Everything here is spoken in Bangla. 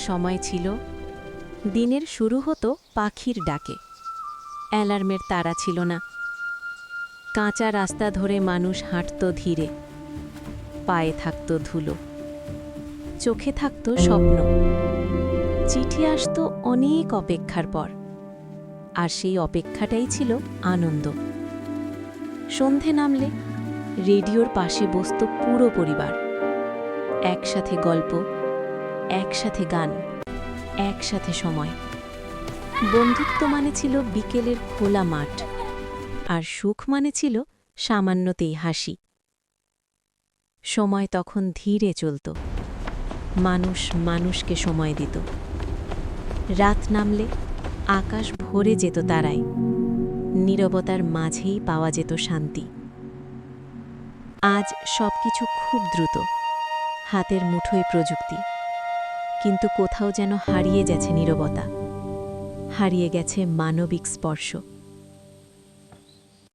সময় ছিল, দিনের শুরু হতো পাখির ডাকে। অ্যালার্মের তাড়া ছিল না। কাঁচা রাস্তা ধরে মানুষ হাঁটত ধীরে, পায়ে থাকত ধুলো, চোখে থাকত স্বপ্ন। চিঠি আসতো অনেক অপেক্ষার পর, আর সেই অপেক্ষাটাই ছিল আনন্দ। সন্ধে নামলে রেডিওর পাশে বসত পুরো পরিবার, একসাথে গল্প, একসাথে গান, একসাথে সময়। বন্ধুত্ব মানে ছিল বিকেলের খোলা মাঠ, আর সুখ মানে ছিল সামান্যতেই হাসি। সময় তখন ধীরে চলত, মানুষ মানুষকে সময় দিত। রাত নামলে আকাশ ভরে যেত তারায়, নীরবতার মাঝেই পাওয়া যেত শান্তি। আজ সবকিছু খুব দ্রুত, হাতের মুঠোয় প্রযুক্তি, কিন্তু কোথাও যেন হারিয়ে গেছে নীরবতা, হারিয়ে গেছে মানবিক স্পর্শ।